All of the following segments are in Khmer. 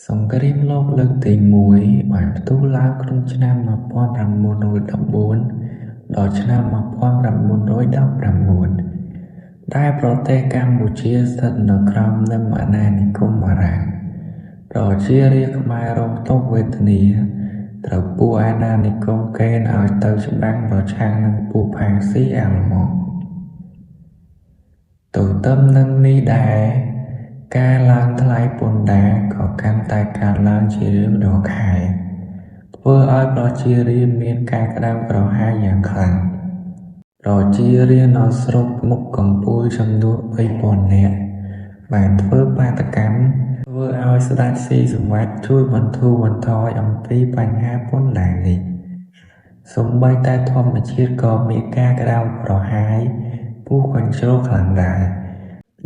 សង្គ្រាមលោកលើកទី1បានផ្ទុះឡើងក្នុងឆ្នាំ 1914 ដល់ឆ្នាំ 1919 ដែលប្រទេសកម្ពុជាស្ថិតនៅក្រោមនិមអាណានិគមបារាំង ប្រជារាស្ត្រខ្មែររងទុក្ខវេទនាត្រូវពួកអាណានិគមកេណ្ឌឲ្យទៅច្បាំងប្រឆាំងនឹងពួកផាំងស៊ីអាល្លឺម៉ង់ ទន្ទឹមនឹងនេះដែរការឡើងថ្លៃពន្ធដារក៏កាន់តែកើនឡើងជារៀងរាល់ខែ ធ្វើឲ្យប្រជារាស្ត្រមានការក្តៅក្រហាយយ៉ាងខ្លាំង ប្រជារាស្ត្រនៅស្រុកមុខកំពូលចំនួន 3000 នាក់បានធ្វើបាតកម្មធ្វើឲ្យស្ដេចស៊ីសុវត្ថិជួយបន្ធូរបន្ថយអំពីបញ្ហាពន្ធដារនេះ សូម្បីតែធម្មជាតិក៏មានការក្តៅក្រហាយពុះកញ្ជ្រោលខ្លាំងដែរ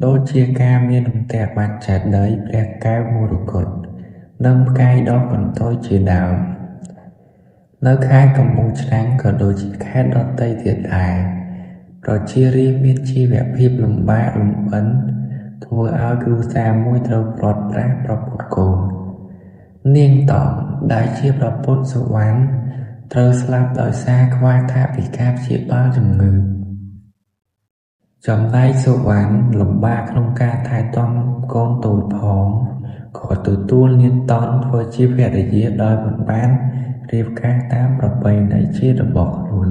ដូចជាការមានរន្ទះបាញ់ចេតិយព្រះកែវមរកត និងផ្កាយដុះកន្ទុយជាដើម នៅខេត្តកំពង់ឆ្នាំងក៏ដូចជាខេត្តដទៃទៀតដែរ ប្រជារាស្ត្រមានជីវភាពលំបាកលំបិន ធ្វើឲ្យគ្រួសារមួយត្រូវព្រាត់ប្រាសប្រពន្ធកូន នាងតមដែលជាប្រពន្ធសុវណ្ណត្រូវស្លាប់ដោយសារខ្វះថវិកាព្យាបាលជំងឺ ចំណែកសុវណ្ណលំបាកក្នុងការថែទាំកូនតូចផងក៏ទទួលនាងតនធ្វើជាភរិយាដោយមិនបានរៀបការតាមប្រពៃណីជាតិរបស់ខ្លួន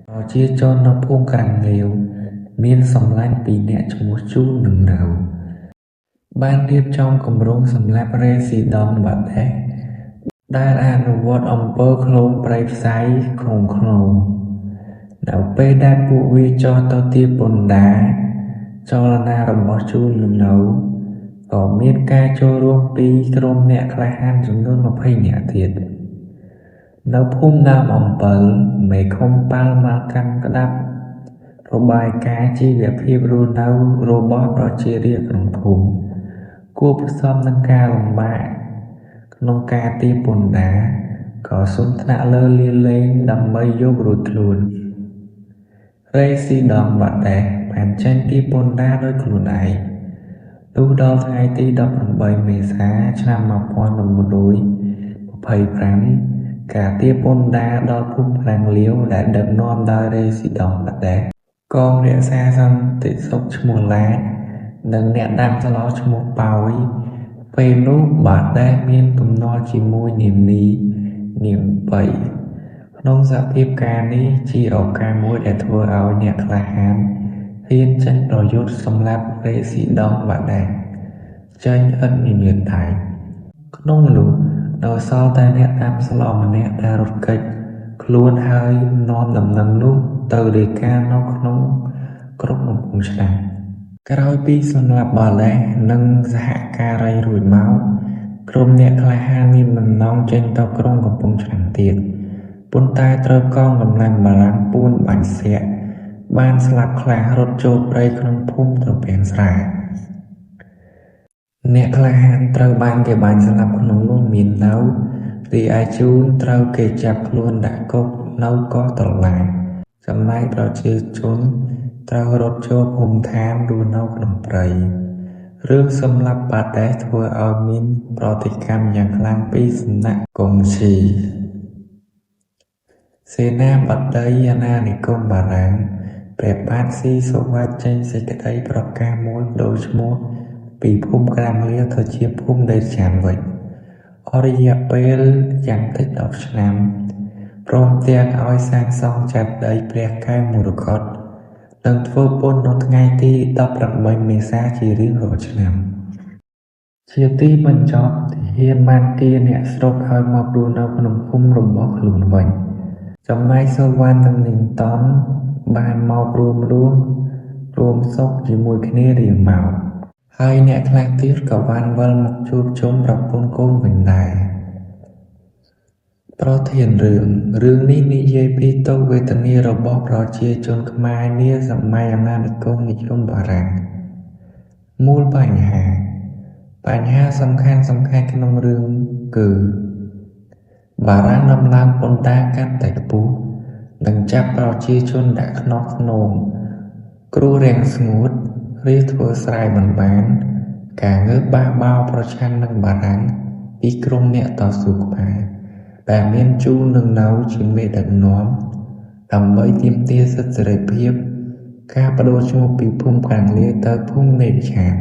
ប្រជាជននៅភូមិក្រាំងងាវមានសម្លាញ់ពីរនាក់ឈ្មោះជូននិងនៅ បានរៀបចំគម្រោងសម្រាប់រេស៊ីដង់បាតេស ដែលអនុវត្តអំពើឃ្លោងព្រៃផ្សៃក្នុងនៅពេលដែលពួកវាចុះទៅទារពន្ធដារ ចលនារបស់ជូននិងនៅក៏មានការចូលរួមពីក្រុមអ្នកក្លាហានចំនួន 20 នាក់ទៀត នៅភូមិដើមអំពិល មេឃុំប៉ាល់មកកាន់ក្តាប់របាយការណ៍ជីវភាពរស់នៅរបស់ប្រជារាស្ត្រក្នុងភូមិ គួរផ្សំនឹងការលំបាកក្នុងការទារពន្ធដារ ក៏សូមថ្នាក់លើលាលែងដើម្បីយករួចខ្លួន រេស៊ីដង់បាតេសបានចេញពីពន្ធដារដោយខ្លួនឯង លុះដល់ថ្ងៃទី 18 មេសា ឆ្នាំ 1925 ការទារពន្ធដារដល់ភូមិក្រាំងលាវដែលដឹកនាំដោយរេស៊ីដង់បាតេស កងរក្សាសន្តិសុខឈ្មោះឡាច និងអ្នកដាំស្លឈ្មោះប៉ោយ ពេលនោះបាតេសមានទំនាល់ជាមួយនាងនីនាងបី ក្នុងសភាពការនេះជាឱកាសមួយដែលធ្វើឲ្យអ្នកក្លាហានហ៊ានចេញប្រយុទ្ធសម្លាប់រេស៊ីដង់បាតេសចេញឥតមានដៃ ក្នុងនោះនៅសល់តែអ្នកដាំស្លម្នាក់ដែលរត់គេចខ្លួនហើយនាំដំណឹងនោះទៅរាយការណ៍នៅក្នុងក្រុងកំពង់ឆ្នាំង ក្រោយពីសម្លាប់បាតេសនិងសហការីរួចមក ក្រុមអ្នកក្លាហានមានបំណងចេញទៅក្រុងកំពង់ឆ្នាំងទៀត ប៉ុន្តែត្រូវកងកម្លាំងបារាំងពួនបាញ់សាក់បានស្លាប់ខ្លះរត់ចូលព្រៃក្នុងភូមិត្រពាំងស្រា អ្នកក្លាហានត្រូវបានគេបាញ់ស្លាប់ក្នុងនោះមាននៅ រីឯជូនត្រូវគេចាប់ខ្លួនដាក់គុកនៅកោះត្រឡាច ចំណែកប្រជាជនត្រូវរត់ចូលភូមិឋានរស់នៅក្នុងព្រៃ រឿងសម្លាប់បាតេសធ្វើឲ្យមានប្រតិកម្មយ៉ាងខ្លាំងពីសំណាក់កុងឈី សេនាបតីអាណានិគមបារាំង ព្រះបាទស៊ីសុវត្ថិចេញសេចក្តីប្រកាសមួយប្ដូរឈ្មោះពីភូមិក្រាំងលាវទៅជាភូមិដេចានវិញ អស់រយៈពេលយ៉ាងតិច 10 ឆ្នាំ ព្រមទាំងឲ្យសាងសង់ចេតិយព្រះកែវមរកត និងធ្វើបុណ្យនៅថ្ងៃទី 18 មេសាជារៀងរាល់ឆ្នាំ ជាទីបញ្ចប់ទាហានបានទារអ្នកស្រុកឲ្យមករស់នៅក្នុងភូមិរបស់ខ្លួនវិញ ចំណែកសុវណ្ណនិងនាងតនបានមករួមសុខជាមួយគ្នារៀងមក ហើយអ្នកខ្លះទៀតក៏បានវិលមកជួបជុំប្រពន្ធកូនវិញដែរ ប្រធានរឿងនេះនិយាយពីទុក្ខវេទនារបស់ប្រជាជនខ្មែរនាសម័យអាណានិគមនិយមបារាំង មូលបញ្ហាសំខាន់ក្នុងរឿងគឺ បារាំងដំឡើងពន្ធដារកាន់តែខ្ពស់ និងចាប់ប្រជាជនដាក់ខ្នោះខ្នង គ្រោះរាំងស្ងួត រាជធ្វើស្រែមិនបាន ការងើបបះបោប្រឆាំងនឹងបារាំងពីក្រុមអ្នកតស៊ូខ្មែរដែលមានជូននឹងនៅជាមេដឹកនាំដើម្បីទាមទារសិទ្ធិសេរីភាពការបដូរឈ្មោះពីភូមិខាងលាទៅភូមិនេតិឆាន